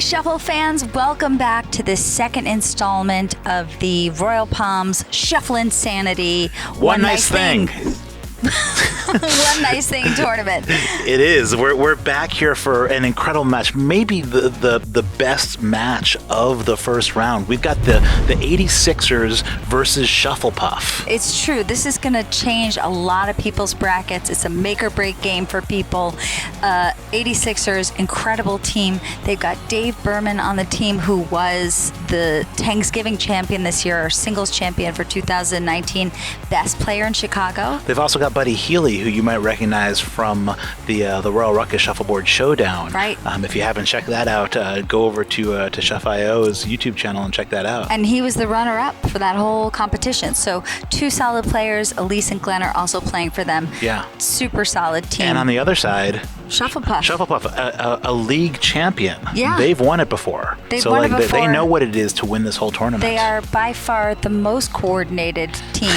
Shuffle fans, welcome back to the second installment of the Royal Palms Shufflinsanity One Nice Thing. One Nice Thing tournament. It is. We're back here for an incredible match. Maybe the best match of the first round. We've got the 86ers versus Shufflepuff. It's true. This is going to change a lot of people's brackets. It's a make or break game for people. 86ers, incredible team. They've got Dave Berman on the team, who was the Thanksgiving champion this year, or singles champion for 2019, best player in Chicago. They've also got Buddy Healy, who you might recognize from the Royal Ruckus Shuffleboard Showdown. Right. If you haven't checked that out, go over to Shuff.io's YouTube channel and check that out. And he was the runner-up for that whole competition. So two solid players. Elise and Glenn are also playing for them. Yeah. Super solid team. And on the other side, Shufflepuff. Shufflepuff, a league champion. Yeah. They've won it before. They've won it before. They know what it is to win this whole tournament. They are by far the most coordinated team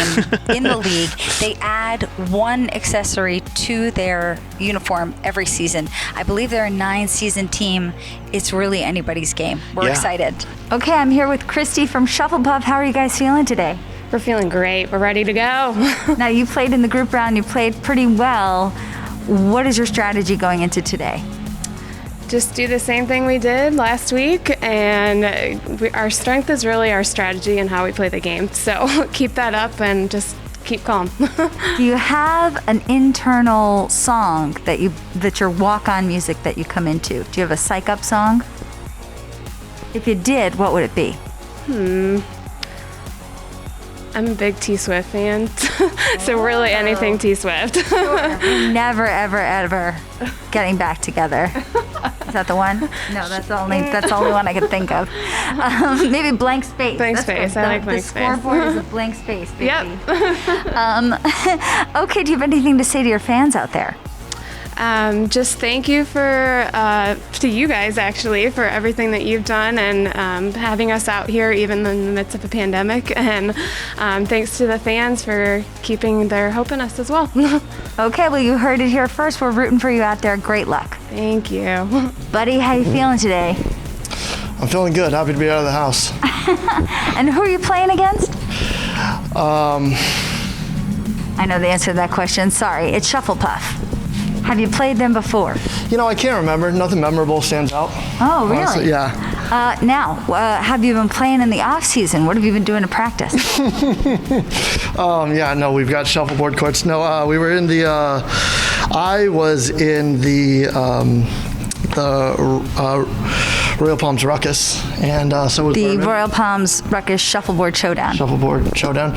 in the league. They add one accessory to their uniform every season. I believe they're a 9-season team. It's really anybody's game. We're excited. Okay, I'm here with Christy from Shufflepuff. How are you guys feeling today? We're feeling great. We're ready to go. Now, you played in the group round. You played pretty well. What is your strategy going into today? Just do the same thing we did last week, and our strength is really our strategy and how we play the game. So keep that up and just keep calm. Do you have an internal song that's your walk-on music that you come into? Do you have a psych-up song? If you did, what would it be? I'm a big T-Swift fan, so really anything T-Swift. Never, ever, ever getting back together. Is that the one? No, that's the only one I could think of. Maybe Blank Space. Blank Space. I like Blank Space. The scoreboard is a blank space, baby. Yep. Okay, do you have anything to say to your fans out there? Just thank you to you guys actually for everything that you've done and having us out here even in the midst of a pandemic, and thanks to the fans for keeping their hope in us as well. Okay, well, you heard it here first. We're rooting for you out there. Great luck. Thank you. Buddy, how you feeling today? I'm feeling good. Happy to be out of the house. And who are you playing against? I know the answer to that question. Sorry, it's Shufflepuff. Have you played them before? You know, I can't remember. Nothing memorable stands out. Oh, really? Honestly, yeah. Now, have you been playing in the off season? What have you been doing to practice? Yeah, no, we've got shuffleboard courts. No, we were in the. I was in the Royal Palms Ruckus, and so was the Berman. Royal Palms Ruckus Shuffleboard Showdown. Shuffleboard Showdown.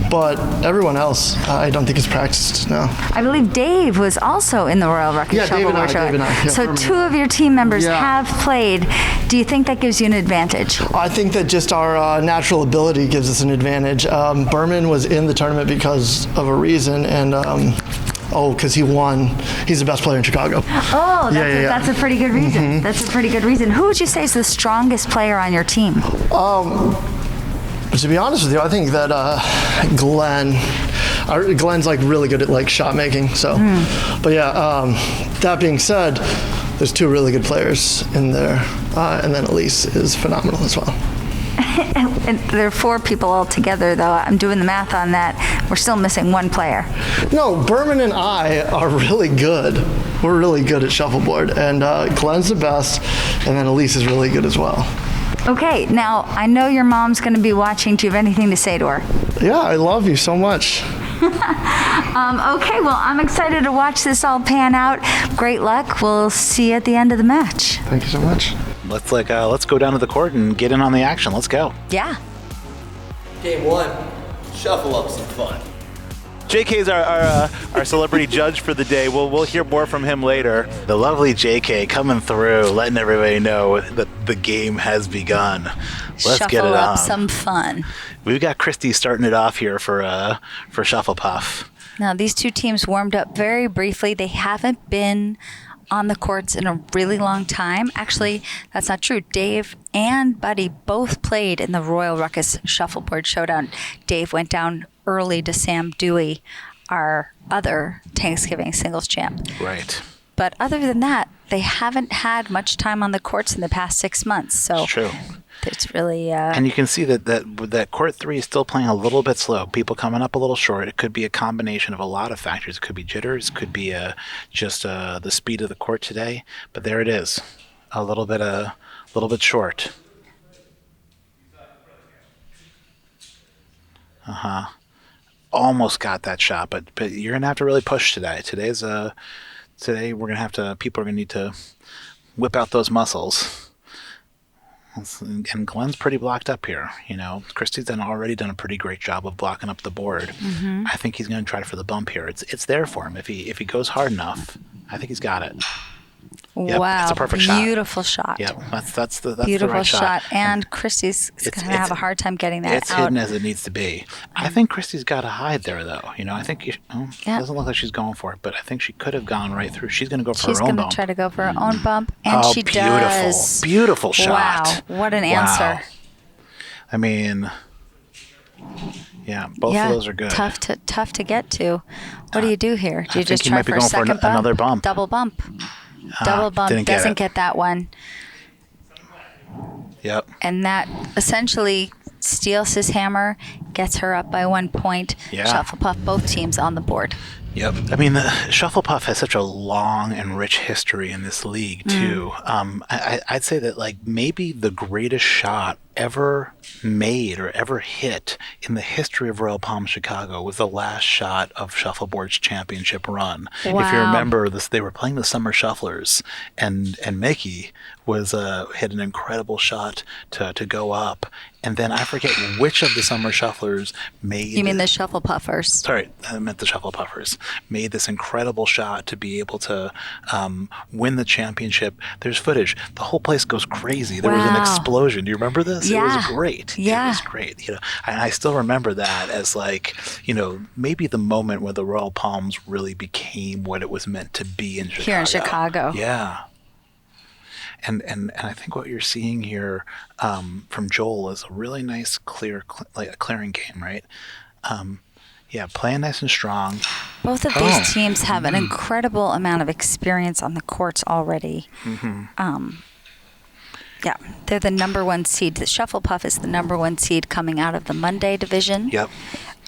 But everyone else, I don't think has practiced, no. I believe Dave was also in the Royal Ruckus Shuffleboard Showdown. Dave and I. Yeah, so Berman. Two of your team members have played. Do you think that gives you an advantage? I think that just our natural ability gives us an advantage. Berman was in the tournament because of a reason, and because he won. He's the best player in Chicago. Oh, that's a pretty good reason. Mm-hmm. That's a pretty good reason. Who would you say is the strongest player on your team? To be honest with you, I think that Glenn's like really good at like shot making. So, but yeah. That being said, there's two really good players in there, and then Elise is phenomenal as well. And there are 4 people all together, though. I'm doing the math on that. We're still missing one player. No, Berman and I are really good. We're really good at shuffleboard, and Glenn's the best, and then Elise is really good as well. Okay, now I know your mom's going to be watching. Do you have anything to say to her? Yeah, I love you so much. Okay, well, I'm excited to watch this all pan out. Great luck. We'll see you at the end of the match. Thank you so much. Let's go down to the court and get in on the action. Let's go. Yeah. Game 1, shuffle up some fun. JK's our celebrity judge for the day. We'll hear more from him later. The lovely JK coming through, letting everybody know that the game has begun. Let's get it on. Shuffle up some fun. We've got Christy starting it off here for Shufflepuff. Now, these two teams warmed up very briefly. They haven't been on the courts in a really long time. Actually, that's not true. Dave and Buddy both played in the Royal Ruckus Shuffleboard Showdown. Dave went down early to Sam Dewey, our other Thanksgiving singles champ. Right. But other than that, they haven't had much time on the courts in the past 6 months. So It's true. it's really And you can see that court 3 is still playing a little bit slow. People coming up a little short. It could be a combination of a lot of factors. It could be jitters. It could be just the speed of the court today. But there it is, a little bit short. Almost got that shot, but you're gonna have to really push today. Today we're gonna have to. People are gonna need to whip out those muscles. And Glenn's pretty blocked up here. Christie's already done a pretty great job of blocking up the board. I think he's going to try for the bump here. It's there for him if he goes hard enough. I think he's got it. Yep, wow, it's a perfect shot. Beautiful shot. Yeah, that's the Beautiful right shot. And Christie's going to have a hard time getting that it's out. hidden as it needs to be. I think Christie's got a hide there, though. I think it doesn't look like she's going for it, but I think she could have gone right through. She's going to go for her own bump. She's going to try to go for her own bump, and she does. Beautiful shot. Wow, what an answer. I mean, yeah, both of those are good. Tough to get to. What do you do here? Do you just he try might be for a going for second another bump. Double bump. Double bump. Doesn't get that one. Yep. And that essentially steals his hammer, gets her up by 1 point. Yeah. Shufflepuff, both teams on the board. Yep. I mean, the Shufflepuff has such a long and rich history in this league, too. I'd say that, maybe the greatest shot ever made or ever hit in the history of Royal Palm Chicago was the last shot of Shuffleboard's championship run. Wow. If you remember this, they were playing the Summer Shufflers, and Mickey was hit an incredible shot to go up, and then I forget which of the Summer Shufflers made. You mean the Shufflepuffers? Sorry, I meant the Shufflepuffers made this incredible shot to be able to win the championship. There's footage. The whole place goes crazy. There was an explosion. Do you remember this? Yeah. It was great. Yeah. It was great. And I still remember that as maybe the moment where the Royal Palms really became what it was meant to be in Chicago. Here in Chicago. Yeah. And I think what you're seeing here from Joel is a really nice clearing game, right? Playing nice and strong. Both of these teams have an incredible amount of experience on the courts already. They're the number 1 seed. The Shufflepuff is the number 1 seed coming out of the Monday division. Yep.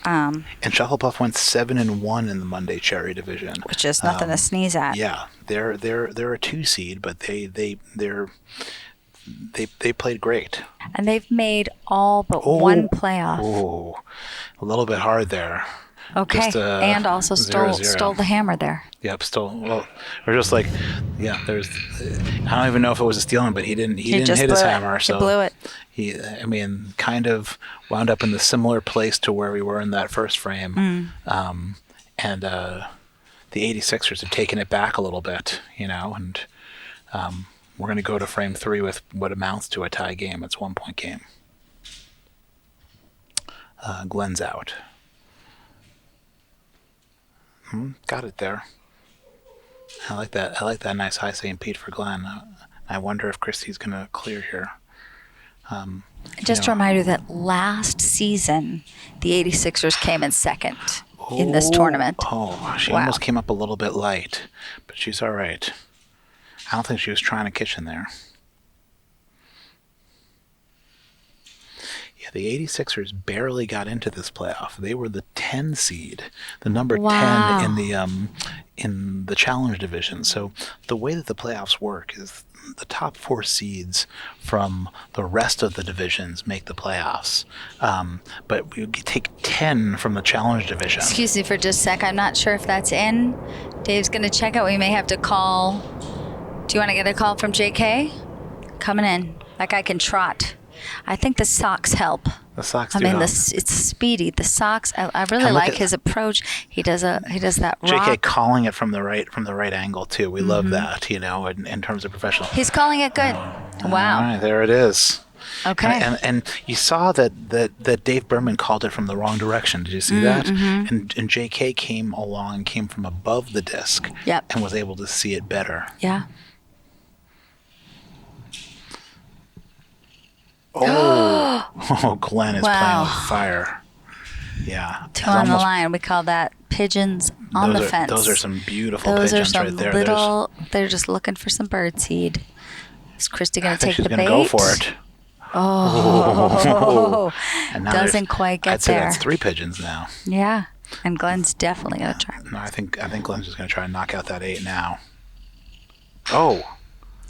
And Shufflepuff went 7-1 in the Monday Cherry division, which is nothing to sneeze at. Yeah, they're a 2 seed, but they played great. And they've made all but one playoff. Oh, a little bit hard there. Okay, Just, and also 0-0. stole the hammer there. Yep, or just there's. I don't even know if it was a stealing, but he didn't hit his hammer. So he blew it. Kind of wound up in the similar place to where we were in that first frame. And the 86ers have taken it back a little bit, and we're going to go to frame 3 with what amounts to a tie game. It's 1 point game. Glenn's out. Got it there. I like that. I like that nice high St. Pete for Glenn. I wonder if Christie's going to clear here. Just a reminder that last season, the 86ers came in second in this tournament. She almost came up a little bit light, but she's all right. I don't think she was trying to kitchen there. Yeah, the 86ers barely got into this playoff. They were the 10 seed, the number 10 in the challenge division. So the way that the playoffs work is the top 4 seeds from the rest of the divisions make the playoffs. But we take 10 from the challenge division. Excuse me for just a sec. I'm not sure if that's in. Dave's going to check out. We may have to call. Do you want to get a call from JK? Coming in. That guy can trot. I think the socks help. The socks do help. It's speedy. The socks. I really like his approach. He does that rock. JK calling it from the right angle too. We love that, in terms of professional. He's calling it good. Wow. All right, there it is. Okay. And you saw that Dave Berman called it from the wrong direction. Did you see that? Mm-hmm. And JK came from above the disc. Yep. And was able to see it better. Yeah. Oh, Glenn is playing with fire. Yeah. 2 on the line. We call that pigeons on the fence. Those are some beautiful Those pigeons are some right there. little. They're just looking for some birdseed. Is Christy going to take the bait? She's going to go for it. Oh, And now doesn't quite get I'd say there. that's 3 pigeons now. Yeah, and Glenn's definitely going to try. No, I think Glenn's just going to try and knock out that 8 now. Oh.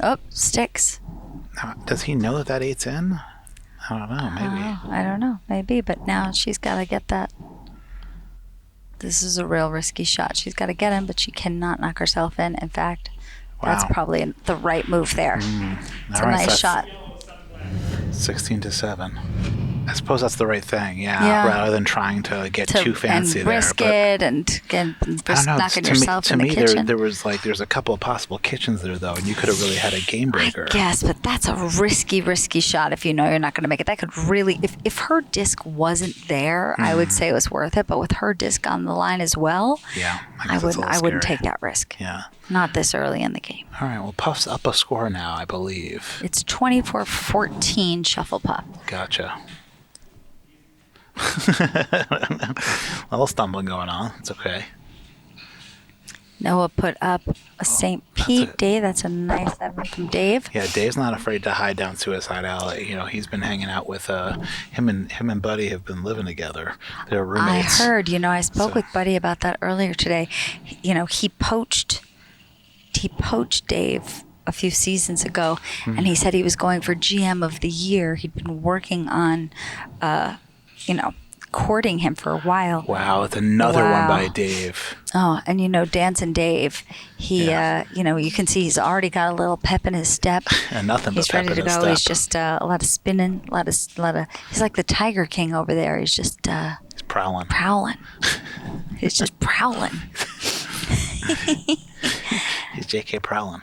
Oh, sticks. Now, does he know that 8's in? I don't know. Maybe. I don't know. Maybe, but now she's got to get that. This is a real risky shot. She's got to get him, but she cannot knock herself in. In fact, that's probably the right move there. It's a nice shot. 16-7. I suppose that's the right thing, rather than trying to get too fancy and there. Risk it and risk knocking yourself in the kitchen. There's a couple of possible kitchens there, though, and you could have really had a game breaker. Yes, but that's a risky shot if you know you're not going to make it. That could really, if her disc wasn't there, I would say it was worth it. But with her disc on the line as well, I wouldn't take that risk. Yeah. Not this early in the game. All right, well, Puff's up a score now, I believe. It's 24-14 Shufflepuff. Gotcha. A little stumbling going on. It's okay. Noah put up a St. Pete. Dave, that's a nice 7 from Dave. Yeah, Dave's not afraid to hide down Suicide Alley. You know, he's been hanging out with him and Buddy have been living together. They're roommates. I heard. I spoke with Buddy about that earlier today. He poached Dave a few seasons ago, and he said he was going for GM of the year. He'd been working on, courting him for a while. Wow, it's another one by Dave. Oh, and Dancing Dave, he, you can see he's already got a little pep in his step. And nothing but he's pep ready to in his go. step. He's just a lot of spinning, a lot of. He's like the Tiger King over there. He's just. He's prowling. He's just prowling. He's JK prowling.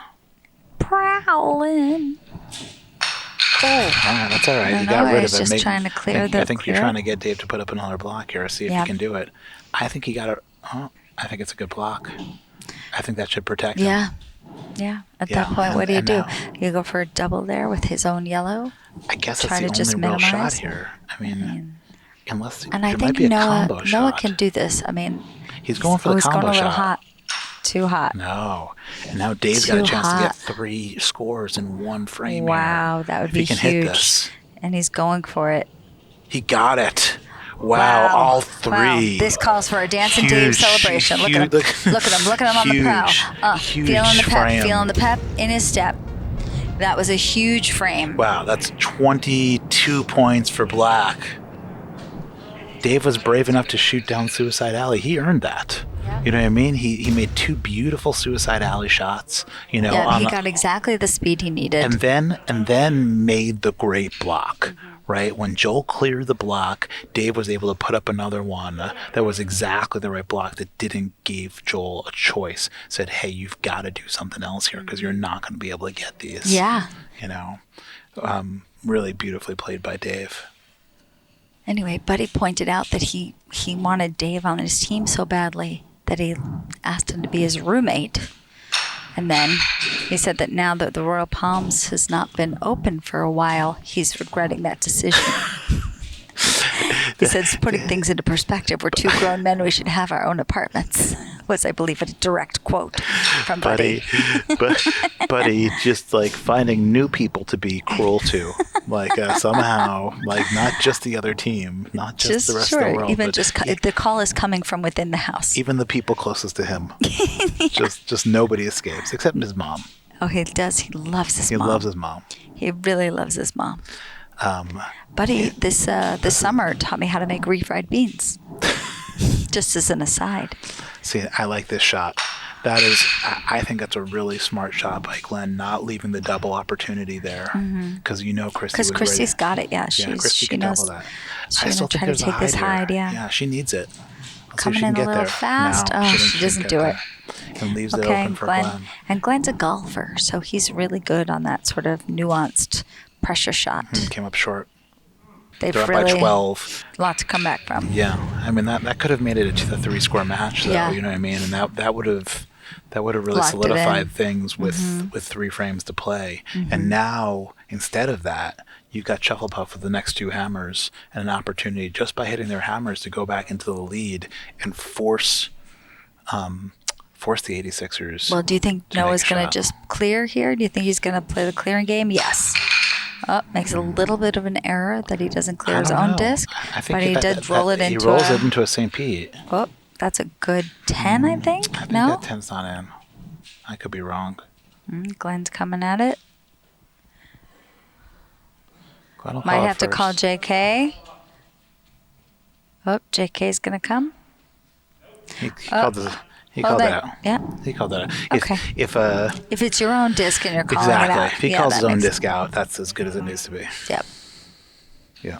Prowling. Oh, that's all right. You got rid of it. Just trying to clear I think you're trying to get Dave to put up another block here. See if you can do it. I think he got it. Oh, I think it's a good block. I think that should protect him. Yeah. At that point, what do you do? You go for a double there with his own yellow. I guess that's the only real shot here. I mean unless and there might be a combo shot. Noah can do this. I mean, he's going for the combo going a little shot. hot. Too hot. No. And now Dave's got a chance to get 3 scores in one frame. Wow, here. that would if be he can huge. Hit this. And he's going for it. He got it. Wow, all 3. Wow. This calls for a Dancing Dave celebration. Look at him. Look at him on the prow. Feeling the pep in his step. That was a huge frame. Wow, that's 22 points for Black. Dave was brave enough to shoot down Suicide Alley. He earned that. Yeah. You know what I mean? He made 2 beautiful Suicide Alley shots. He got exactly the speed he needed. And then made the great block. Right? When Joel cleared the block, Dave was able to put up another one that was exactly the right block that didn't give Joel a choice. Said, hey, you've got to do something else here because you're not going to be able to get these. Yeah. Really beautifully played by Dave. Anyway, Buddy pointed out that he wanted Dave on his team so badly that he asked him to be his roommate. And then he said that now that the Royal Palms has not been open for a while, he's regretting that decision. He says, putting things into perspective, we're 2 grown men, we should have our own apartments. Was, I believe, a direct quote from Buddy. Buddy just like finding new people to be cruel to. Somehow, not just the other team, not just the rest of the world. Even the call is coming from within the house. Even the people closest to him. just nobody escapes, except his mom. Oh, he does. He loves his mom. He loves his mom. He really loves his mom. Buddy, this summer taught me how to make refried beans. Just as an aside. See, I like this shot. That is, I think that's a really smart shot by Glenn, not leaving the double opportunity there. Because Christy was ready. Because Christy's got it, yeah. Christy can double that. I still think there's a hide this hide, here. Yeah, she needs it. Let's coming in a little fast. No, she doesn't do it. And leaves it open for Glenn. And Glenn's a golfer, so he's really good on that sort of nuanced pressure shot. Came up short. They've They're really up by 12. A lot to come back from. Yeah, I mean that could have made it a 3-score match, though. Yeah. You know what I mean? And that would have really solidified things with 3 frames to play. And now instead of that, you've got Shufflepuff with the next 2 hammers and an opportunity just by hitting their hammers to go back into the lead and force force the 86ers. Well, do you think to make Noah's a going to shot. just clear here? Do you think he's going to play the clearing game? Yes. Oh, makes a little bit of an error that he doesn't clear I his don't own know. disc, I think but he did roll it into he rolls a... it into a St. Pete. Oh, that's a good 10, I think. I think No? that 10's not in. I could be wrong. Glenn's coming at it. Glenn will Might call it have to call first. JK. Oh, JK's going to come. He called it. He Hold called it. that out. Yeah. He called that out. Okay. If If it's your own disc and you're calling it exactly, out. if he yeah, calls that his own makes- disc out, that's as good as it needs to be. Yep. Yeah.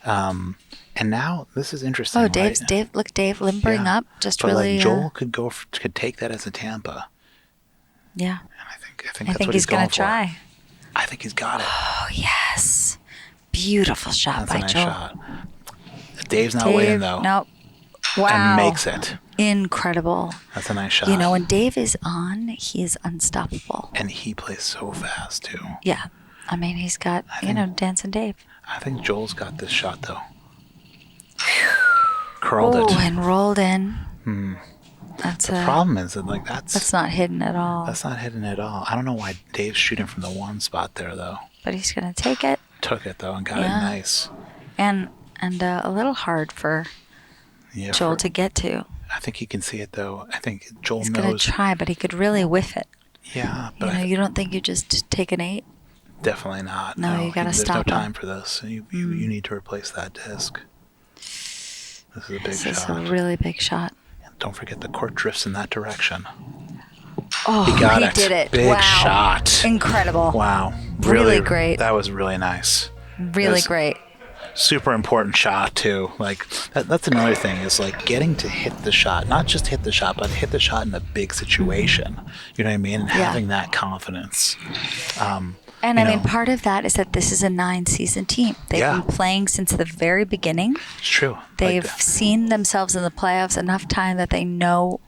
And now this is interesting. Oh, Dave, right? look, Dave limbering Yeah. up. Just But really... like Joel could take that as a Tampa, yeah. and I think I that's think what he's going going to for. try. I think he's got it. Oh, yes. Beautiful shot That's by a nice Joel. shot. Dave's not Dave, waiting though, nope. Wow. and makes it. Incredible. That's a nice shot. You know, when Dave is on, he is unstoppable. and he plays so fast too. Yeah. I mean, he's got, Dancing Dave. I think Joel's got this shot though. Curled Oh, it. and rolled in. That's The problem is that that's not hidden at all. that's not hidden at all. I don't know why Dave's shooting from the one spot there though. But he's going to take it. Took it though and got it Yeah. nice. And a little hard for Yeah, Joel to get to. I think he can see it though. I think Joel He's going to knows. try, but he could really whiff it. Yeah, but You don't think you just take an 8? definitely not. No, you gotta There's stop no him. time for this. You need to replace that disc. This is a big This is shot. a really big shot. And don't forget the court drifts in that direction. Oh, He got it. did it. Big wow. shot. Incredible. Wow. Really great. That was really nice. Really Yes. great. Super important shot too. Like that's another thing is like getting to hit the shot, not just hit the shot, but hit the shot in a big situation. You know what I mean? And Yeah. having that confidence. And You I mean, know. part of that is that this is a 9-season team. They've Yeah. been playing since the very beginning. It's true. They've Like, seen themselves in the playoffs enough time that they know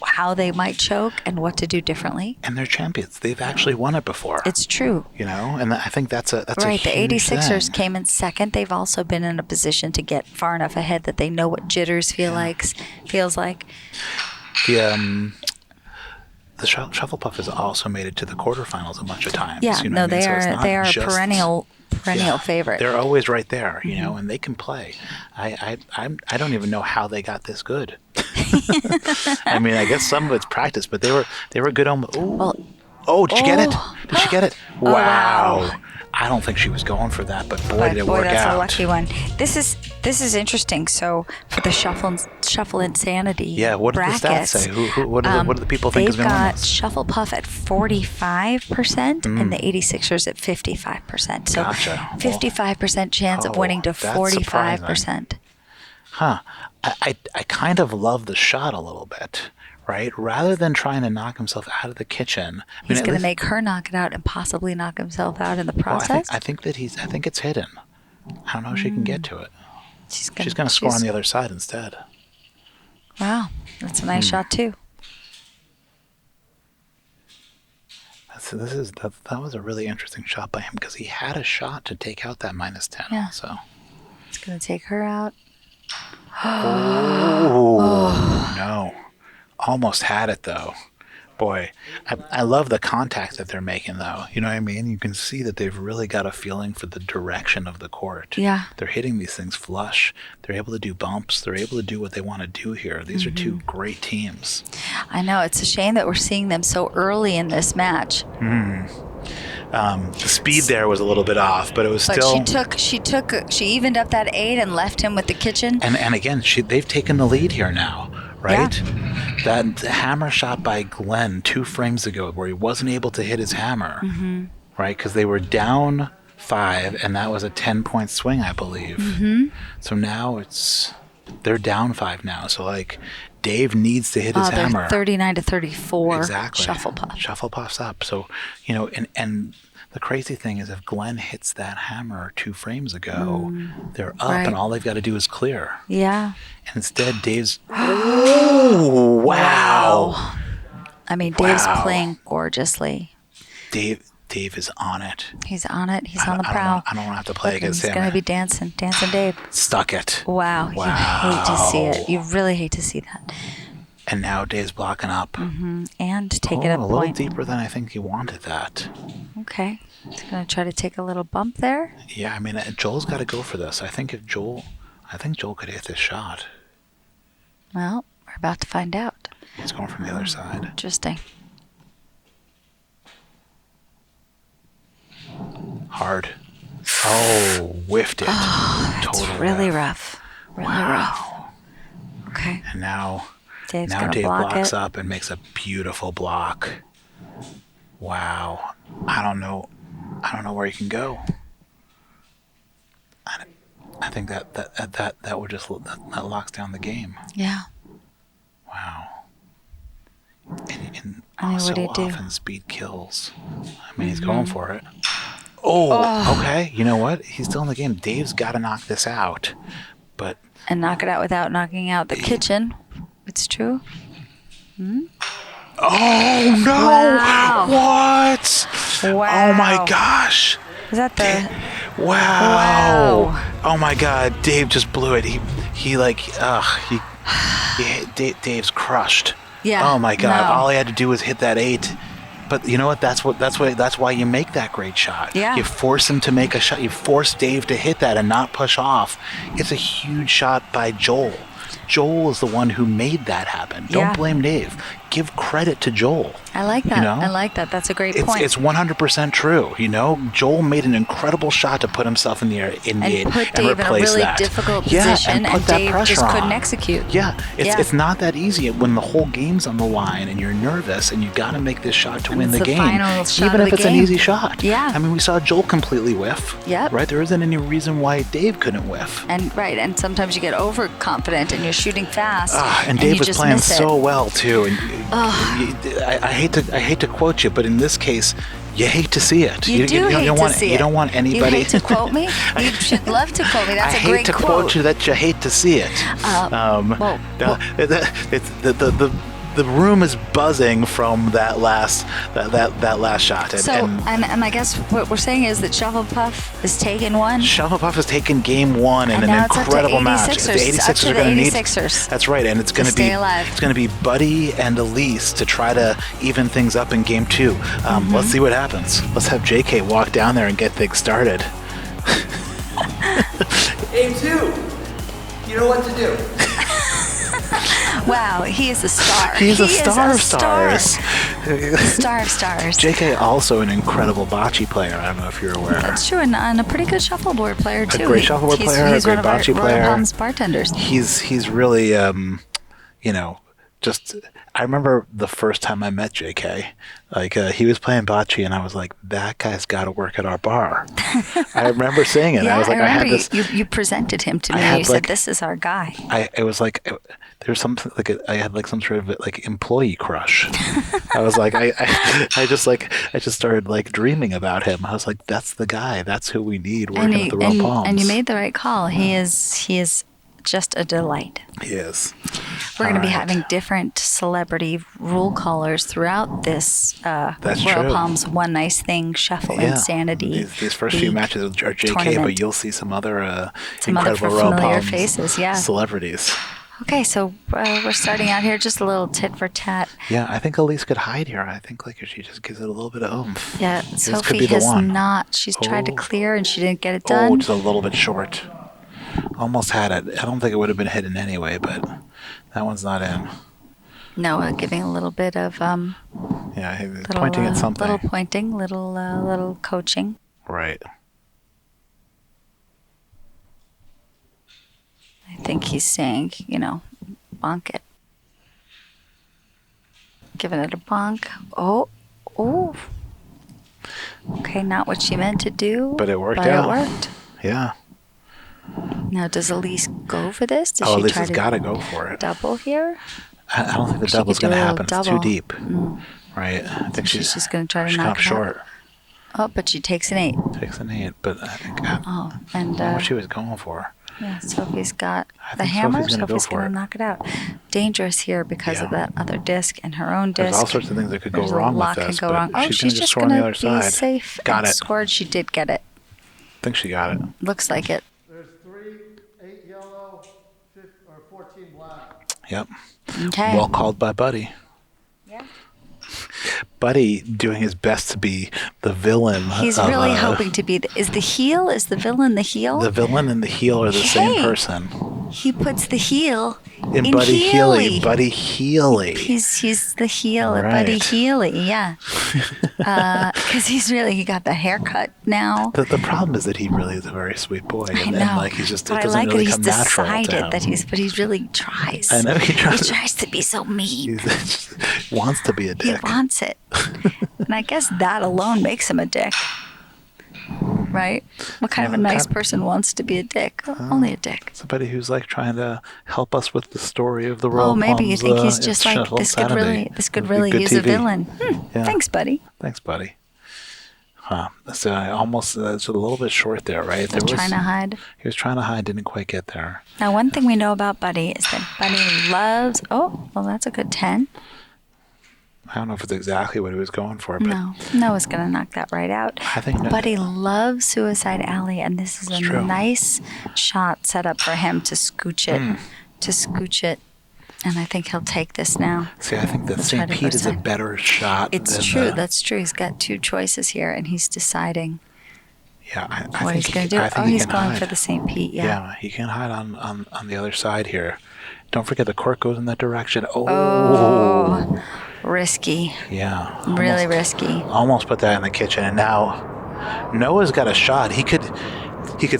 how they might choke and what to do differently. and they're champions. They've actually won it before. It's true. You know, and I think that's a Right, the huge 86ers thing. came in second. They've also been in a position to get far enough ahead that they know what jitters feels like. The Shufflepuff has also made it to the quarterfinals a bunch of times. Yeah, you know no, what I mean? they So it's are not they are a just- perennial Yeah. favorite. They're always right there, you know, and they can play. I don't even know how they got this good. I mean, I guess some of it's practice, but they were good on. Oh, did you get it? Did she get it? Oh, wow. I don't think she was going for that, but boy, did it work that's out. a lucky one. This is interesting. So for the Shufflinsanity Yeah, what did the stats brackets, say? What do the people think is they've going to win got this? Shufflepuff at 45% and the 86ers at 55%. So Gotcha. 55% chance of Oh, winning to that's 45%. Huh. I kind of love the shot a little bit, right? Rather than trying to knock himself out of the kitchen. I He's mean, at going to least- make her knock it out and possibly knock himself out in the well, process. I think it's hidden. I don't know if she can get to it. She's She's going to score on the other side instead. Wow, that's a nice shot too. That was a really interesting shot by him because he had a shot to take out that -10 Yeah. also. It's going to take her out. Oh, no. Almost had it, though. Boy, I love the contact that they're making, though. You know what I mean? You can see that they've really got a feeling for the direction of the court. Yeah. They're hitting these things flush. They're able to do bumps. They're able to do what they want to do here. These are two great teams. I know. It's a shame that we're seeing them so early in this match. The speed there was a little bit off, but it was But still... she evened up that 8 and left him with the kitchen. And again, they've taken the lead here now, right? That hammer shot by Glenn 2 frames ago where he wasn't able to hit his hammer, right? Because they were down 5, and that was a 10-point swing, I believe. So now they're down 5 now. So, like, Dave needs to hit his hammer. They're 39-34. Exactly. Shufflepuff. Shufflepuff's up. So, you know, and the crazy thing is if Glenn hits that hammer 2 frames ago, they're up Right. and all they've got to do is clear. Yeah. And instead, Dave's... Oh, wow. I mean, Dave's Wow. playing gorgeously. Dave is on it. He's on it. He's on the prowl. I don't want to have to play Look, against he's him. going to be dancing Dave. Stuck it. Wow. You hate to see it. You really hate to see that. And now Dave's blocking up. And take it up a little point. deeper than I think he wanted that. Okay. He's going to try to take a little bump there. Yeah, I mean, Joel's got to go for this. I think Joel could hit this shot. Well, we're about to find out. He's going from the other side. Interesting. Hard. Oh, whiffed it. That's Total really whiff. rough. Really rough. Okay. And now Dave's now gonna Dave block blocks it. up and makes a beautiful block. Wow. I don't know where he can go. I think that would just that locks down the game. Yeah. Wow. And I mean, so what do you do? often speed kills. I mean, he's going for it. Oh, okay. You know what? He's still in the game. Dave's got to knock this out. But And knock it out without knocking out the kitchen. It's true. oh no! Wow. What? Wow. Oh my gosh! Is that the... Wow. Wow. Oh my God! Dave just blew it. Dave's crushed. Yeah. Oh my God! No. All he had to do was hit that 8. But you know what? That's why you make that great shot. Yeah. You force him to make a shot. You force Dave to hit that and not push off. It's a huge shot by Joel. Joel is the one who made that happen. Don't Yeah. blame Dave. Give credit to Joel. I like that. You know? I like that. That's a great point. It's 100% true. You know, Joel made an incredible shot to put himself in the air and put Dave in a replace really that. difficult Yeah, position, and put that Dave pressure just couldn't on. execute. Yeah, Yeah. it's not that easy when the whole game's on the line and you're nervous and you got to make this shot to And win it's the the game, final shot even of if the it's an game. easy shot. Yeah. I mean, we saw Joel completely whiff. Yep. Right, there isn't any reason why Dave couldn't whiff. And sometimes you get overconfident and you're shooting fast. And Dave you was just playing miss it. so well too. And I hate to quote you, but in this case, you hate to see it. You do hate to see it. You don't want anybody. You hate to quote me? You should love to quote me. That's I a great hate to quote you that you hate to see it. The room is buzzing from that last shot. And I guess what we're saying is that Shufflepuff is taking one. Shufflepuff has taken game 1 in And an now it's up to incredible match. 86ers. The It's up 86ers to are the going to need. 86ers That's right, and it's to going to be stay alive. it's going to be Buddy and Elise to try to even things up in game 2. Let's see what happens. Let's have JK walk down there and get things started. Game 2. You know what to do. Wow, he is a star. He's a He is star of stars. Star of stars. JK also an incredible bocce player. I don't know if you're aware. That's true, and a pretty good shuffleboard player too. great shuffleboard player, He's a great one of our bocce Royal player. Palms bartenders. He's really just I remember the first time I met JK, he was playing bocce and I was like, that guy's got to work at our bar. I remember saying it. Yeah, I was like, I remember had this. you presented him to me. I And had, you said, like- "This is our guy." It was like there was something I had like some sort of like employee crush. I was like I just started like dreaming about him. I was like, that's the guy. That's who we need working at the Royal Palms. And you made the right call. He is just a delight. He is. We're going to be All right. having different celebrity rule callers throughout this That's Royal true. Palms One Nice Thing Shufflinsanity. These first few League matches are JK, tournament. but you'll see some other Some other incredible Royal familiar Palms faces, yeah. celebrities. Okay, so we're starting out here, just a little tit for tat. Yeah, I think Elise could hide here. I think she just gives it a little bit of oomph. Yeah, This could Sophie be the has one. not. She's tried to Oh. clear and she didn't get it Oh, done. just a little bit short. Almost had it. I don't think it would have been hidden anyway, but that one's not in. Noah giving a little bit of Yeah, he was little, pointing at something. little pointing, little coaching. Right. I think he's saying, bonk it. Giving it a bonk. Oh. Okay, not what she meant to do. But it worked but out. It worked. Yeah. Now, does Elise go for this? Does Elise try has to got to go for it. double here? I don't think the She double's could do going to a happen. It's too double. deep. Right. I think She's just gonna try to she's knock come it out. short. Oh, but she takes an 8. Takes an 8, but I think Oh, and what she was going for. yeah, Sophie's got I the think hammer. Sophie's gonna go Sophie's for going it. to knock it out. Dangerous here because of Yeah. that other disc and her own disc. There's all sorts of things that could go There's wrong a lot with this, can go but wrong. Oh, she's she's gonna just just score on going the to other be side. safe. Got and it. Scored. She did get it. I think she got it. Looks like it. There's 3, 8 yellow, 14 black. Yep. Okay. Well called by Buddy. Yeah. Buddy doing his best to be the villain. He's really hoping to be. Is the villain the heel? The villain and the heel are the same Hey. person. He puts the heel In Buddy Healy. Buddy Healy. He's the heel at Right. Buddy Healy, yeah. Because he got the haircut now. The problem is that he really is a very sweet boy. I And, know. and like he's just, but it I doesn't like really that he's come natural to decided him. that but he really tries. I know he tries. He tries to be so mean. He wants to be a He dick. wants it. And I guess that alone makes him a dick. Right? What kind of a nice person wants to be a dick? Only a dick. Somebody who's like trying to help us with the story of the Royal Maybe you Plums, think he's just like this could really use a villain. Yeah. Thanks, buddy. Thanks, buddy. Huh. So it's a little bit short there, right? Trying to hide. He was trying to hide, didn't quite get there. Now, one thing we know about Buddy is that Buddy loves. Oh, well, that's a good 10. I don't know if it's exactly what he was going for, but No, Noah's going to knock that right out. I think no. Buddy loves Suicide Alley, and this is It's a true. nice shot set up for him to scooch it. And I think he'll take this now. See, I think that Let's St. try to Pete is a first better shot. It's than true. the- That's true. He's got two choices here, and he's deciding Yeah, I what think he's going to do. I think he He's can going hide. for the St. Pete. Yeah, he can hide on the other side here. Don't forget the court goes in that direction. Oh, risky. Yeah. Really almost- risky. Almost put that in the kitchen, and now Noah's got a shot. He could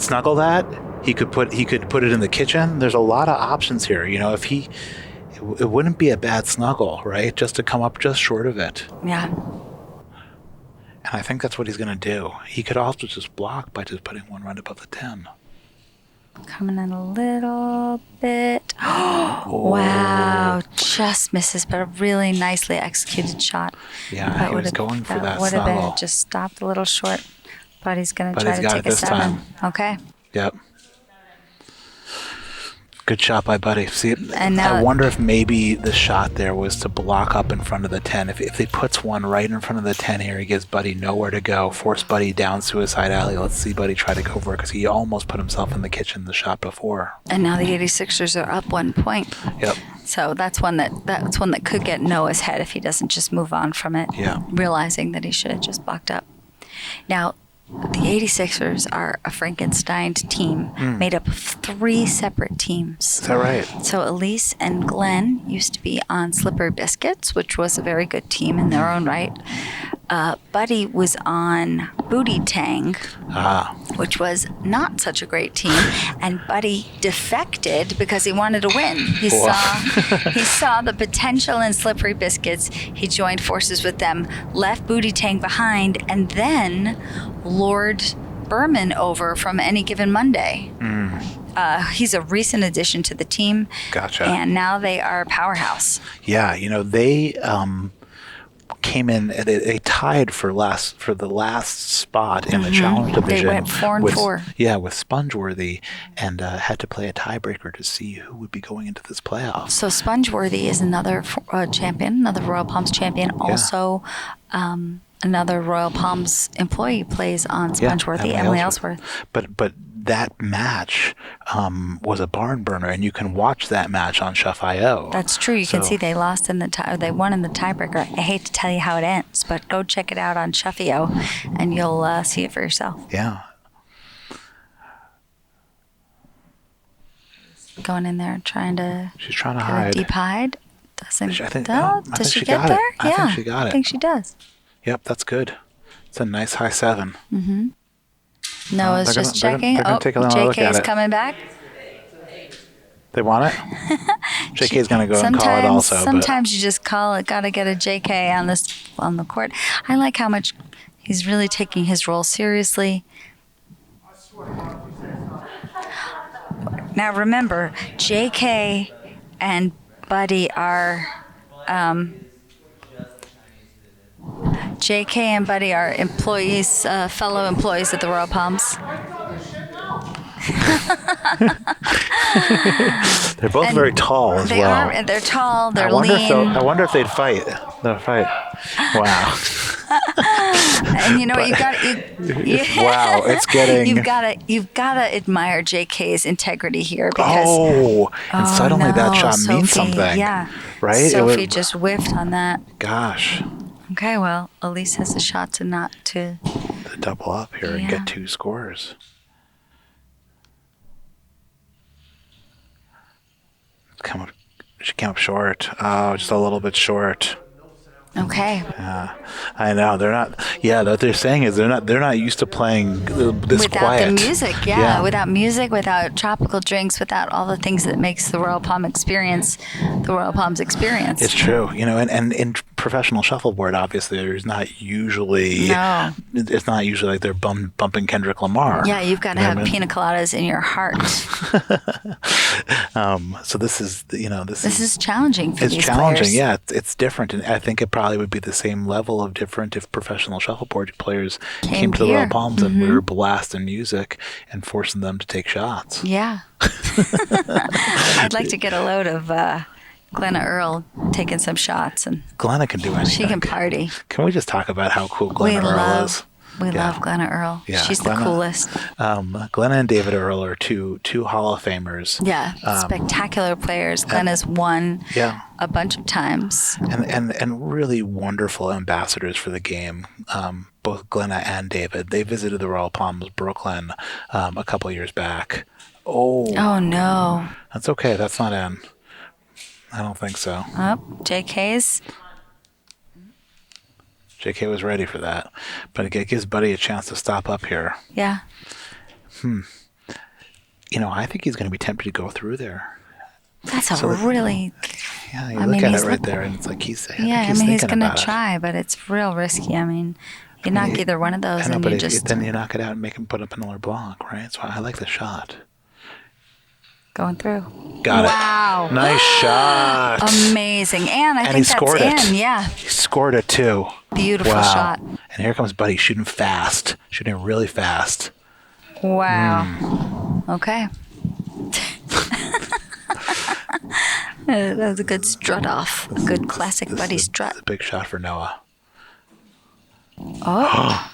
snuggle that. He could put it in the kitchen. There's a lot of options here. You know, if it wouldn't be a bad snuggle, right? Just to come up just short of it. Yeah. And I think that's what he's going to do. He could also just block by just putting one right above the 10. Coming in a little bit. Wow. Just misses, but a really nicely executed shot. Yeah, That he was would've- going for that would have snuggle. been just stopped a little short. But he's going to But try he's to got take it a this 7. time. Okay. Yep. Good shot by Buddy. See, And now- I wonder if maybe the shot there was to block up in front of the 10. If he puts one right in front of the 10 here, he gives Buddy nowhere to go. Force Buddy down Suicide Alley. Let's see Buddy try to go for it because he almost put himself in the kitchen the shot before. And now the 86ers are up 1 point. Yep. So that's one that could get Noah's head if he doesn't just move on from it, Yeah. realizing that he should have just blocked up. Now, the 86ers are a Frankenstein team made up of 3 separate teams. Is that right? So Elise and Glenn used to be on Slippery Biscuits, which was a very good team in their own right. Buddy was on Booty Tang, which was not such a great team, and Buddy defected because he wanted to win. He saw the potential in Slippery Biscuits. He joined forces with them, left Booty Tang behind, and then lured Berman over from Any Given Monday. He's a recent addition to the team. Gotcha. And now they are a powerhouse. Yeah, they came in. They tied for the last spot in the challenge division. They went 4-4. Yeah, with Spongeworthy, and had to play a tiebreaker to see who would be going into this playoff. So Spongeworthy is another champion, another Royal Palms champion. Also, another Royal Palms employee plays on Spongeworthy, Emily Ellsworth. But that match was a barn burner, and you can watch that match on Shuff.io. That's true. You can see they lost in they won in the tiebreaker. I hate to tell you how it ends, but go check it out on Shuff.io, and you'll see it for yourself. Yeah. Going in there trying to. She's trying to get a hide. deep hide. Doesn't. I think Does she she get got it. there? I Yeah. think she got it. I think she does. Yep, that's good. It's a nice high 7. Noah's they're just gonna- checking. they're gonna take a little look at JK's it. coming back. They want it? JK's going to go and call it also. Sometimes you just call it. Got to get a JK on the court. I like how much he's really taking his role seriously. Now remember, JK and Buddy are employees, fellow employees at the Royal Palms. They're both very tall as They well. are. They're tall. They're I wonder lean. I wonder if they'd fight. They'll fight. Wow. And you know what? Wow, it's getting. You've gotta admire JK's integrity here because. And suddenly that shot means Sophie, something. Yeah. Right? Sophie just whiffed on that. Gosh. Okay, well, Elise has a shot to double up here and get 2 scores. She came up short. Oh, just a little bit short. Okay. I know they're not. Yeah, what they're saying is they're not used to playing this without quiet. the music, without music, without tropical drinks, without all the things that makes the Royal Palm experience the Royal Palms experience. It's true, and in professional shuffleboard, obviously, there's not usually. No. It's not usually like they're bumping Kendrick Lamar. Yeah, you've got to have pina coladas in your heart. So this is, this is challenging for these players. It's challenging, yeah. It's different, and I think it probably would be the same level of different if professional shuffleboard players came to the Royal Palms and we were blasting music and forcing them to take shots. Yeah. I'd like to get a load of Glenna Earl taking some shots. And Glenna can do anything. She can party. Can we just talk about how cool Glenna Earl is? We love Glenna Earl. Yeah, she's the coolest. Glenna and David Earl are two Hall of Famers. Yeah, spectacular players. Glenna's won a bunch of times. And really wonderful ambassadors for the game. Both Glenna and David. They visited the Royal Palms, Brooklyn, a couple years back. Oh no. That's okay. That's not in. I don't think so. JK's. JK was ready for that, but it gives Buddy a chance to stop up here. Yeah. I think he's going to be tempted to go through there. That's really. Yeah, you look at it right there, and it's like he's. He's going to try, but it's real risky. I mean, you knock either one of those, and you just. Then you knock it out and make him put up another block, right? So I like the shot. Going through. Got it. Wow. Nice shot. Amazing. And I think he scored that's it. Yeah. He scored it too. Beautiful shot. And here comes Buddy shooting fast. Shooting really fast. Wow. Okay. That was a good strut off. A good classic Buddy strut. This is a big shot for Noah. Oh.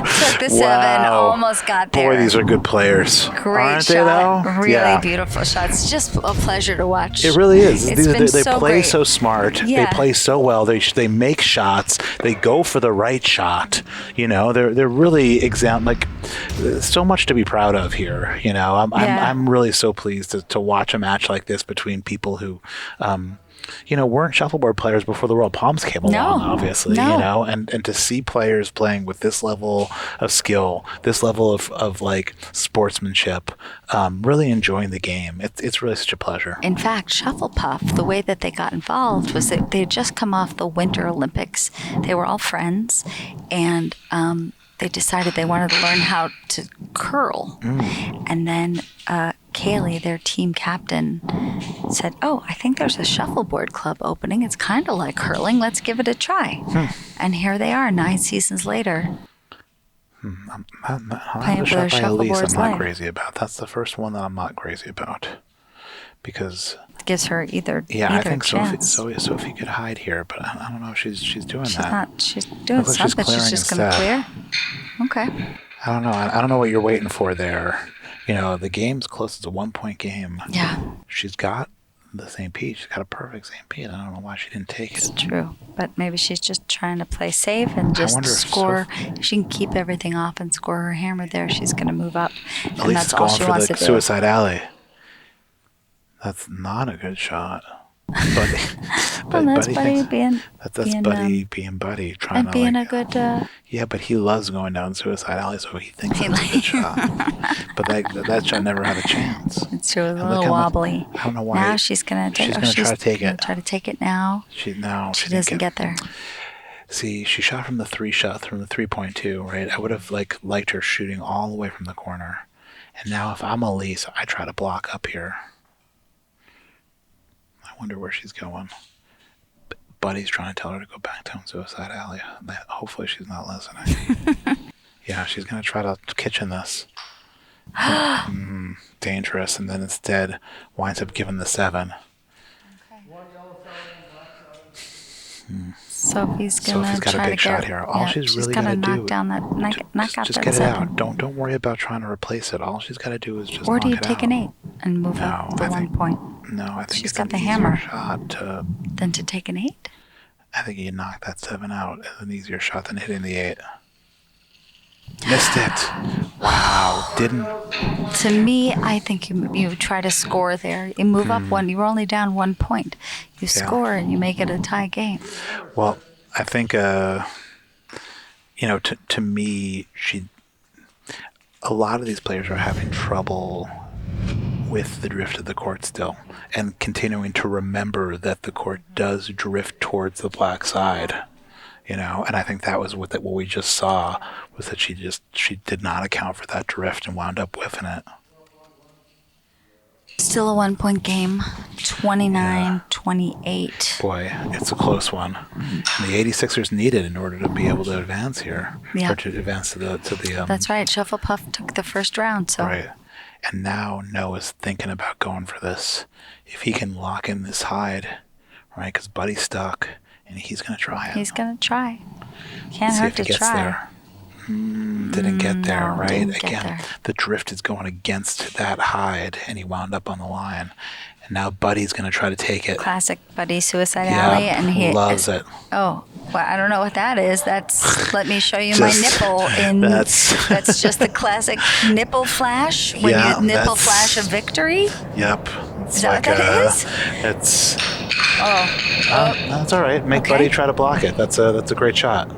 Took the 7, almost got there. Boy, these are good players. Great Aren't shot. They, though? Really beautiful shots. Just a pleasure to watch. It really is. They play great. so smart. Yeah. They play so well. They make shots. They go for the right shot. They're really so much to be proud of here. I'm really so pleased to watch a match like this between people who weren't shuffleboard players before the Royal Palms came along, obviously, and to see players playing with this level of skill, this level of sportsmanship, really enjoying the game. It's really such a pleasure. In fact, Shufflepuff, the way that they got involved was that they had just come off the Winter Olympics. They were all friends, and they decided they wanted to learn how to curl. And then Kaylee, their team captain, said, I think there's a shuffleboard club opening. It's kind of like curling. Let's give it a try. And here they are 9 seasons later. Playing for their shuffleboards. I'm not crazy about. That's the first one that I'm not crazy about. Because gives her either I think chance. Sophie could hide here, but I don't know if she's doing that. She's doing something. She's just going to clear. Okay. I don't know. I don't know what you're waiting for there. The game's close. It's a 1-point game. Yeah. She's got the St. Pete. She's got a perfect St. Pete. I don't know why she didn't take it. It's true. But maybe she's just trying to play safe and just score. If she can keep everything off and score her hammer there, she's going to move up. At least that's all she wants to do. Suicide Alley. That's not a good shot. Buddy. That's Buddy being Buddy. Trying and to being a good... Yeah, but he loves going down Suicide Alley, so he thinks it's a good shot. But that shot never had a chance. It's true. A little wobbly. I don't know why. Now she's going to try to take it. Try to take it now. She doesn't get there. See, she shot from the 3.2, right? I would have liked her shooting all the way from the corner. And now if I'm Elise, I try to block up here. I wonder where she's going. Buddy's trying to tell her to go back down Suicide Alley. Hopefully she's not listening. Yeah, she's going to try to kitchen this. Dangerous. And then instead winds up giving the 7. Okay. Sophie's gonna Sophie's got a try big to shot get, here. All she's really gotta got to do knock down that, knock out just that get it 7. out. Don't worry about trying to replace it. All she's got to do is just Or knock do you it take out. an 8 and move No, up the I 1 think- point? No, I think She's it's got an the easier hammer. shot to. Then to take an 8? I think you knock that 7 out as an easier shot than hitting the 8. Missed it. Wow. Didn't. To me, I think you try to score there. You move up 1. You were only down 1 point. You score and you make it a tie game. Well, I think, to me, a lot of these players are having trouble with the drift of the court still, and continuing to remember that the court does drift towards the black side, and I think that was what we just saw, was that she did not account for that drift and wound up whiffing it. Still a 1 point game, 29-28. Boy, it's a close one. And the 86ers need it in order to be able to advance here, Yeah. or to advance to the. That's right. Shufflepuff took the first round, so Right. And now Noah's thinking about going for this. If he can lock in this hide, right? Because Buddy's stuck, and he's going to try it. he's gonna try. Can't See hurt if he to gets try. there. Didn't get there, no, right? didn't get Again, there. the drift is going against that hide, and he wound up on the line. And now Buddy's going to try to take it. Classic Buddy Suicide Yeah, Alley, and he loves it. Oh, well, I don't know what that is. That's let me show you my Just- nipple. that's- just the classic nipple flash when Yeah, you nipple that's- flash a victory. Yep. It's Is that what that is? It's. Oh, That's all right. Make Okay. Buddy try to block it. That's a great shot.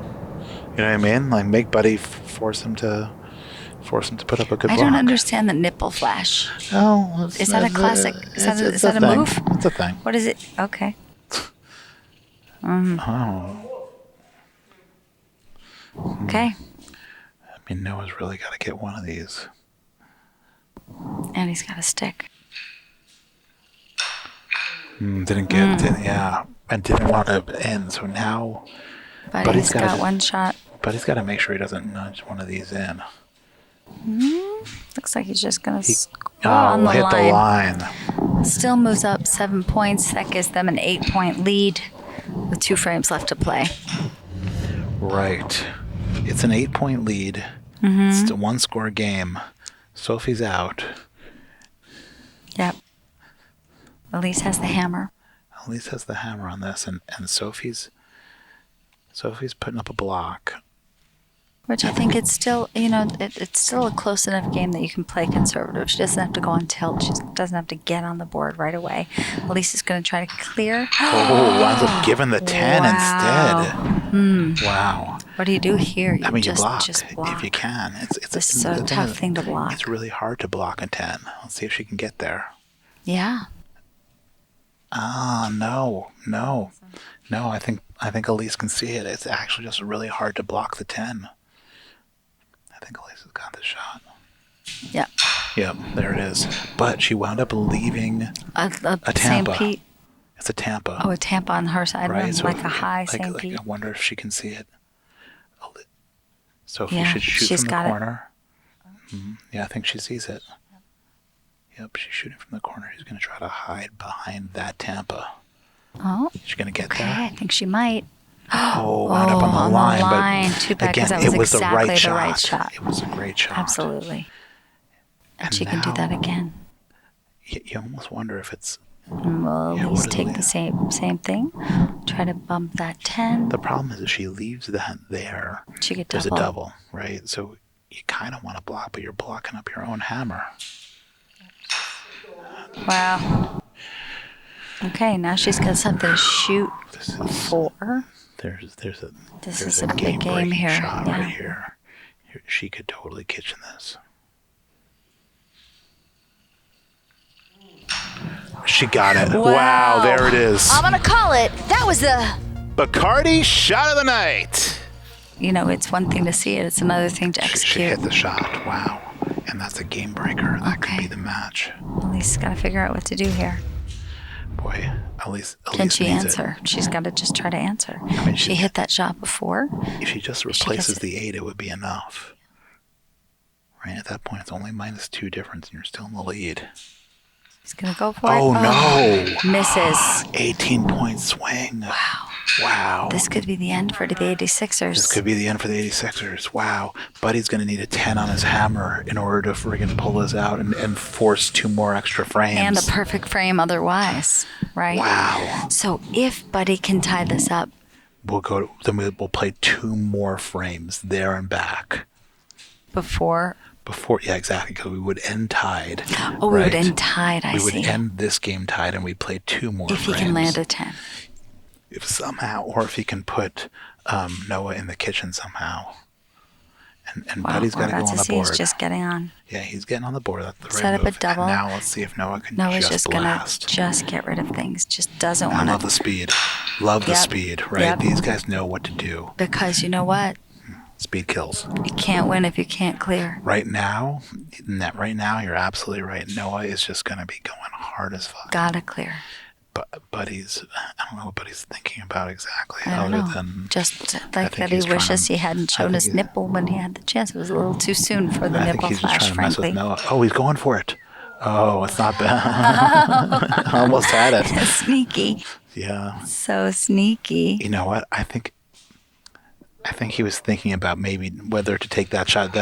You know what I mean? Like, make Buddy force him to put up a good I block. don't understand the nipple flash. Oh, Is that a classic? Is that a thing. move? It's a thing. What is it? Okay. Oh, Okay. I mean, Noah's really got to get one of these. And he's got a stick. Didn't get, yeah, and didn't want to end. So now, Buddy's gotta- got one shot. Buddy's got to make sure he doesn't nudge one of these in. Looks like he's just gonna score Oh, on the hit line. the line. Still moves up 7 points. That gives them an 8-point lead with 2 frames left to play. Right. It's an 8-point lead. It's a 1-score game. Sophie's out. Yep. Elise has the hammer. Elise has the hammer on this, and Sophie's putting up a block. Which I think it's still, it's still a close enough game that you can play conservative. She doesn't have to go on tilt. She doesn't have to get on the board right away. Elise is going to try to clear. Oh, winds up giving the 10 Wow. instead. Wow. What do you do here? I mean, you just block, just block. if you can. This is the a thing tough is, thing to block. It's really hard to block a 10. Let's see if she can get there. Yeah. Ah, no. I think Elise can see it. It's actually just really hard to block the 10. I think Elise has got the shot. Yep. Yep, there it is. But she wound up leaving A a St. Tampa. Pete. It's a Tampa. Oh, a Tampa on her side, right? So like a high St. Pete. I wonder if she can see it. Sophie Yeah, should shoot she's from got the it. corner. Yeah, I think she sees it. Yep, she's shooting from the corner. She's going to try to hide behind that Tampa. Oh, She's going to get okay. there. I think she might. Oh, wound up on the line. But Too bad, because again, that was it was exactly the right shot. shot. It was a great shot. Absolutely. And And she can do now- that again. You almost wonder if it's... Well, Yeah, at least what take is the same thing. Try to bump that 10. The problem is if she leaves that there, She could there's double. a double, right? So you kind of want to block, but you're blocking up your own hammer. Wow. Okay, now she's got something to shoot This is... for. There's This there's is a big game game-breaking here, shot yeah. right here. She could totally kitchen this. She got it. Wow, there it is. I'm going to call it. That was the... Bacardi shot of the night. It's one thing to see it. It's another thing to She execute. hit the shot. Wow. And that's a game breaker. That could Okay. be the match. Elise's got to figure out what to do here. Boy, Elise Can she needs answer? She's got to just try to answer. mean, she hit that shot before. If she just she replaces gets the 8, it would be enough. Right? At that point, it's only -2 difference, and you're still in the lead. She's going to go for it. Oh, no. Misses. 18-point swing. Wow. Wow. This could be the end for the 86ers. This could be the end for the 86ers. Wow. Buddy's going to need a 10 on his hammer in order to friggin' pull this out and force 2 more extra frames. And a perfect frame otherwise, right? Wow. So if Buddy can tie this up, We'll play 2 more frames there and back. Before, yeah, exactly, because we would end tied. Oh, we would end tied, I see. We would end this game tied, and we'd play 2 more if frames. he can land a 10. If somehow, or if he can put Noah in the kitchen somehow. And Buddy's got to go on the board. He's just getting on. Yeah, he's getting on the board. That's the right Set up move. a double. And now let's see if Noah can Noah's just going blast. to just get rid of things. Just doesn't want to. I love the speed. Love the speed, right? Yep. These guys know what to do. Because you know what? Speed kills. You can't win if you can't clear. Right now, you're absolutely right. Noah is just going to be going hard as fuck. Gotta clear. But I don't know what Buddy's thinking about exactly. I don't know. Than just like that he wishes he hadn't shown his nipple when he had the chance. It was a little too soon for the nipple he's flash, just trying to frankly. mess with Noah. Oh, he's going for it. Oh, it's not bad. Almost had it. Sneaky. Yeah. So sneaky. You know what? I think he was thinking about maybe whether to take that shot.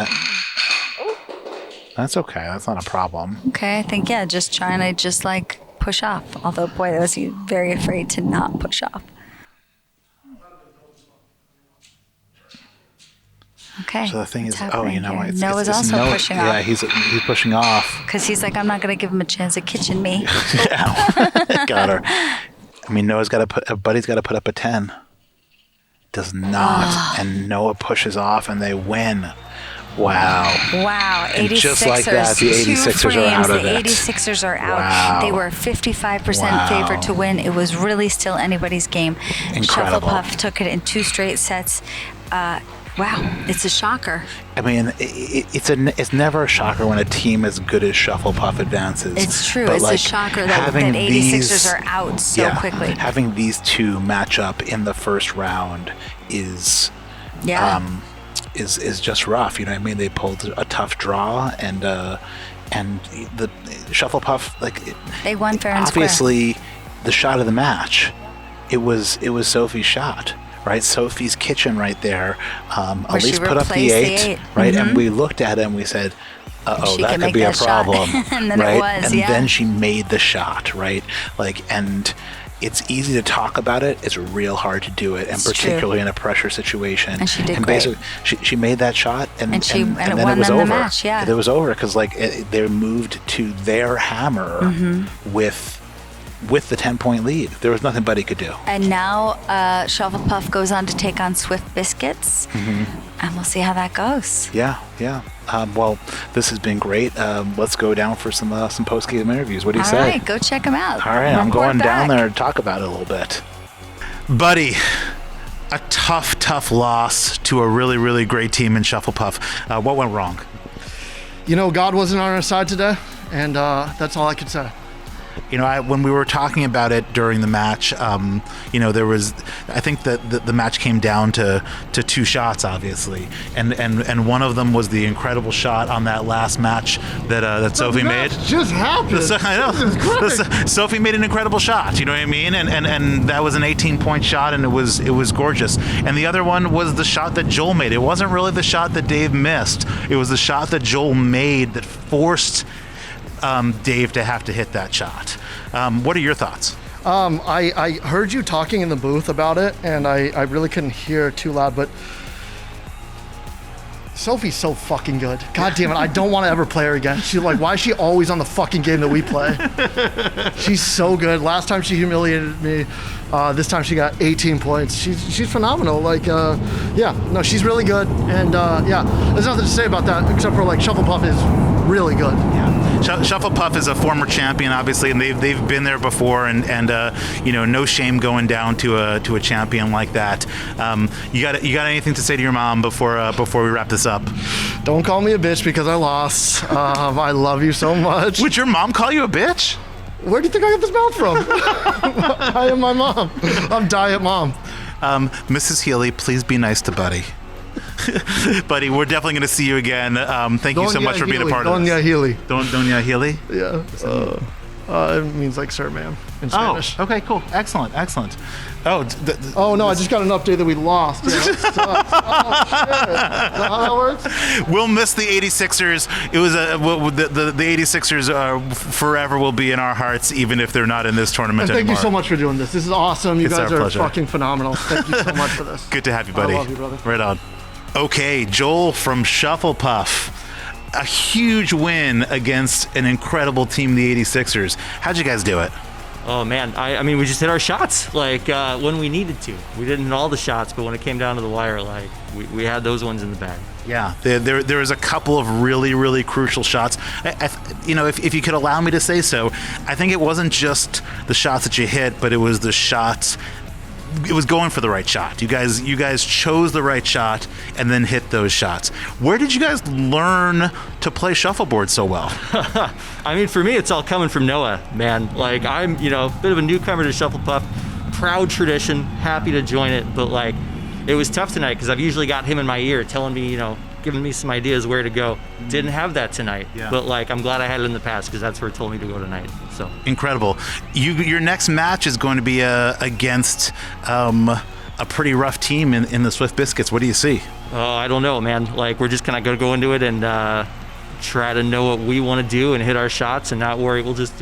That's okay. That's not a problem. Okay, I think, just trying to push off. Although, boy, was he very afraid to not push off. Okay. So the thing is, happening what? here? Noah's also Noah, pushing off. Yeah, he's pushing off. Because he's like, I'm not going to give him a chance to kitchen me. Got her. I mean, Buddy's got to put up a 10. Does not, and Noah pushes off, and they win. Wow. 86ers. And just like that, the 86ers are out of it. The 86ers are out. Wow. They were 55% favored to win. It was really still anybody's game. Incredible. Shufflepuff took it in 2 straight sets. Wow, it's a shocker. I mean, it's never a shocker when a team as good as Shufflepuff advances. It's true. But it's a shocker that 86ers are out so quickly. Having these 2 match up in the first round is just rough. You know what I mean? They pulled a tough draw, and the Shufflepuff, they won fair and square. Obviously, the shot of the match, it was Sophie's shot. Right, Sophie's kitchen right there. Elise put up the 8, right? Mm-hmm. And we looked at it and we said, that could be a problem. And then right? it was, and then she made the shot, right? And it's easy to talk about it. It's real hard to do it, and particularly in a pressure situation. And she did and great. Basically, she made that shot, and then it was over. The match, yeah. It was over because they moved to their hammer with the 10-point lead. There was nothing Buddy could do. And now Shufflepuff goes on to take on Swift Biscuits, and we'll see how that goes. Yeah. Well, this has been great. Let's go down for some post-game interviews. What do you say? All right, go check them out. All right, I'm going down there to talk about it a little bit. Buddy, a tough loss to a really, really great team in Shufflepuff. What went wrong? God wasn't on our side today, and that's all I could say. When we were talking about it during the match, there was, I think that the match came down to 2 shots, obviously, and one of them was the incredible shot on that last match that Sophie made. Just happened. I know. Sophie made an incredible shot. You know what I mean? And that was an 18-point shot, and it was gorgeous. And the other one was the shot that Joel made. It wasn't really the shot that Dave missed. It was the shot that Joel made that forced Dave to have to hit that shot. What are your thoughts? I heard you talking in the booth about it, and I really couldn't hear too loud, but Sophie's so fucking good. God damn it, I don't want to ever play her again. She's like, why is she always on the fucking game that we play? She's so good. Last time she humiliated me. This time she got 18 points. She's phenomenal. She's really good. And there's nothing to say about that except for Shufflepuff is really good. Yeah. Shufflepuff is a former champion, obviously, and they've been there before, and no shame going down to a champion like that. You got anything to say to your mom before we wrap this up? Don't call me a bitch because I lost. I love you so much. Would your mom call you a bitch? Where do you think I got this mouth from? I am my mom. I'm Diet Mom. Mrs. Healy, please be nice to Buddy. Buddy, we're definitely going to see you again. Thank you so much for being a part of this. Doña Healy. Doña Healy? Yeah. It means like sir, ma'am in Spanish. Oh, okay, cool. Excellent. Oh, Oh no, I just got an update that we lost. Yeah, that sucks. Oh shit. Is that how that works? we'll miss the 86ers. It was the 86ers forever will be in our hearts, even if they're not in this tournament And thank anymore. you so much for doing this. This is awesome. You It's guys our are pleasure. fucking phenomenal. Thank you so much for this. Good to have you, buddy. I love you, brother. Right on. Okay, Joel from Shufflepuff. A huge win against an incredible team, the 86ers. How'd you guys do it? Oh man, I mean, we just hit our shots like when we needed to. We didn't hit all the shots, but when it came down to the wire, like we had those ones in the bag. Yeah, there was a couple of really, really crucial shots. If you could allow me to say so, I think it wasn't just the shots that you hit, but it was the shots. It was going for the right shot. You guys chose the right shot and then hit those shots. Where did you guys learn to play shuffleboard so well? I mean, for me, it's all coming from Noah, man. Like I'm, a bit of a newcomer to Shufflepuff. Proud tradition, happy to join it, but like it was tough tonight because I've usually got him in my ear telling me, giving me some ideas where to go. Didn't have that tonight, but like I'm glad I had it in the past because that's where it told me to go tonight. So Incredible. Your next match is going to be against a pretty rough team in the Swift Biscuits. What do you see? Oh, I don't know, man. Like we're just kind of gonna go into it and try to know what we want to do and hit our shots and not worry. We'll just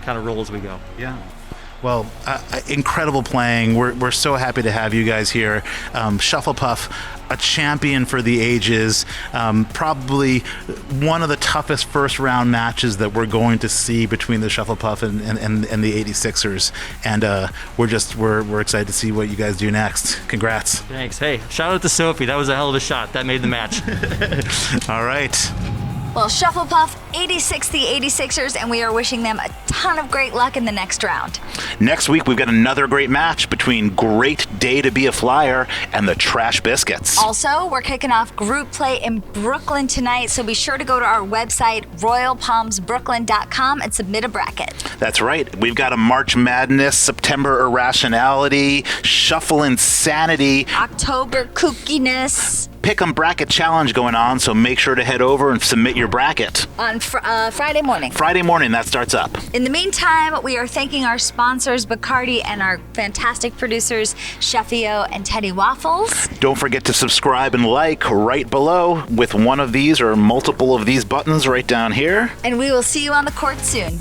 kind of roll as we go. Yeah. Well, incredible playing. We're so happy to have you guys here. Shufflepuff, a champion for the ages. Probably one of the toughest first round matches that we're going to see between the Shufflepuff and the 86ers. And we're excited to see what you guys do next. Congrats. Thanks. Hey, shout out to Sophie. That was a hell of a shot. That made the match. All right. Well, Shufflepuff 86 the 86ers, and we are wishing them a ton of great luck in the next round. Next week, we've got another great match between Great Day to Be a Flyer and the Trash Biscuits. Also, we're kicking off group play in Brooklyn tonight, so be sure to go to our website, royalpalmsbrooklyn.com, and submit a bracket. That's right. We've got a March Madness, September Irrationality, Shufflinsanity, October Kookiness Pick'em Bracket Challenge going on, so make sure to head over and submit your bracket. on Friday morning. Friday morning, that starts up. In the meantime, we are thanking our sponsors, Bacardi, and our fantastic producers, Sheffio and Teddy Waffles. Don't forget to subscribe and like right below with one of these or multiple of these buttons right down here. And we will see you on the court soon.